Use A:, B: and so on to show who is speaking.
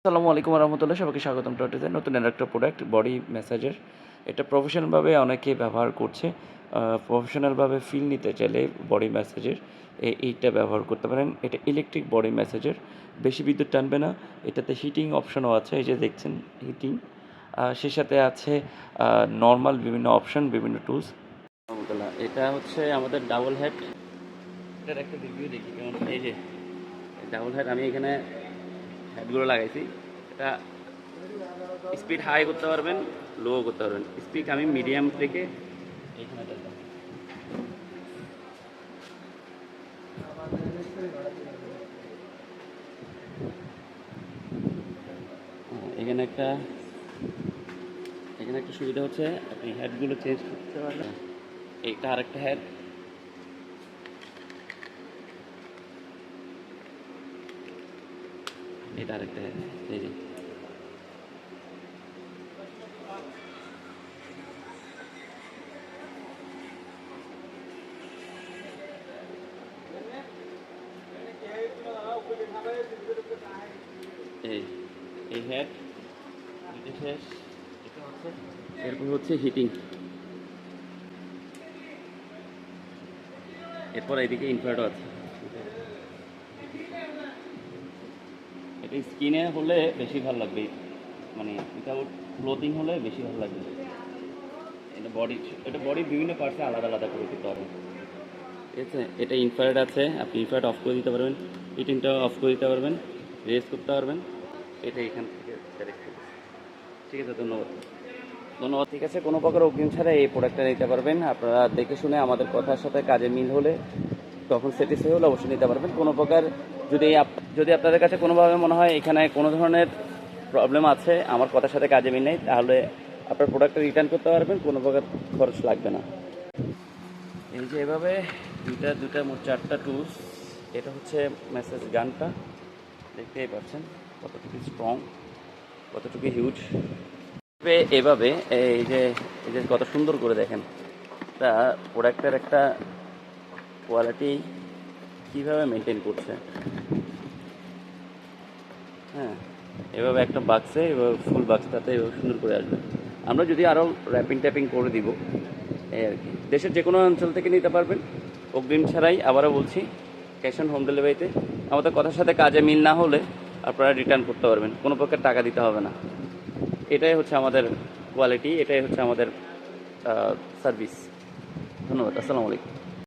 A: আসসালামু আলাইকুম রহমতুল্লাহ, সবাইকে স্বাগতম টটেতে নতুন একটা প্রোডাক্ট বডি ম্যাসাজের। এটা প্রফেশনালভাবে অনেকে ব্যবহার করছে। প্রফেশনালভাবে ফিল নিতে চাইলে বডি ম্যাসাজের এইটা ব্যবহার করতে পারেন। এটা ইলেকট্রিক বডি ম্যাসাজের, বেশি বিদ্যুৎ টানবে না। এটাতে হিটিং অপশনও আছে, এই যে দেখছেন হিটিং। সেই সাথে আছে নর্মাল বিভিন্ন অপশন, বিভিন্ন টুলস। রহমতুল্লাহ, এটা হচ্ছে আমাদের ডাবল হেড। এটার একটা রিভিউ দেখি কেমন। এই যে ডাবল হেড, আমি এখানে হেডগুলো লাগাইছি। এটা স্পিড হাই করতে পারবেন, লো করতে পারবেন। স্পিড আমি মিডিয়াম থেকে এইখানে দেখবেন। এখানে একটা এখানে একটা সুবিধা হচ্ছে আপনি হেডগুলো চেঞ্জ করতে পারবেন। এইটা আরেকটা হেড, এটা আরেকটা হেড। এই যে এই এই হেড দুটো শেষ। এটা হচ্ছে, এরপর হচ্ছে হিটিং। এরপর এইদিকে ইনভার্টার আছে। এটা স্কিনে হলে বেশি ভালো লাগবে, মানে উইথাউট ক্লোথিং হলে বেশি ভালো লাগবে। এটা বডি, এটা বডির বিভিন্ন পার্টসে আলাদা আলাদা করে দিতে হবে। ঠিক আছে, এটা ইনফ্রারেড আছে, আপনি ইনফ্রারেড অফ করে দিতে পারবেন, হিটিংটাও অফ করে দিতে পারবেন, রেস করতে পারবেন। এটা এখান থেকে ডাইরেক্ট। ঠিক আছে, ধন্যবাদ। ধন্যবাদ। ঠিক আছে, কোনো প্রকার অগ্রিম ছাড়া এই প্রোডাক্টটা নিতে পারবেন। আপনারা দেখে শুনে আমাদের কথার সাথে কাজে মিল হলে, তখন স্যাটিসফাই হলে অবশ্যই নিতে পারবেন। কোনো প্রকার যদি আপনাদের কাছে কোনোভাবে মনে হয় এখানে কোনো ধরনের প্রবলেম আছে, আমার কথার সাথে কাজে মিল নেই, তাহলে আপনার প্রোডাক্টটা রিটার্ন করতে পারবেন, কোনো প্রকার খরচ লাগবে না। এই যে এভাবে দুটা মোট 4টা টুলস। এটা হচ্ছে মেসেজ গানটা, দেখতেই পাচ্ছেন কতটুকু স্ট্রং, কতটুকু হিউজ। এভাবে এই যে কত সুন্দর করে দেখেন, তা প্রোডাক্টের একটা কোয়ালিটি কীভাবে মেনটেন করছে। হ্যাঁ, এভাবে একটা বাক্সে, এভাবে ফুল বাক্সটাতে এভাবে সুন্দর করে আসবে। আমরা যদি আরও র্যাপিং ট্যাপিং করে দিব এই আর কি। দেশের যে কোনো অঞ্চল থেকে নিতে পারবেন অগ্রিম ছাড়াই। আবারও বলছি, ক্যাশ অন হোম ডেলিভারিতে। আমাদের কথার সাথে কাজে মিল না হলে আপনারা রিটার্ন করতে পারবেন, কোনো প্রকার টাকা দিতে হবে না। এটাই হচ্ছে আমাদের কোয়ালিটি, এটাই হচ্ছে আমাদের সার্ভিস। ধন্যবাদ। আসসালামু আলাইকুম।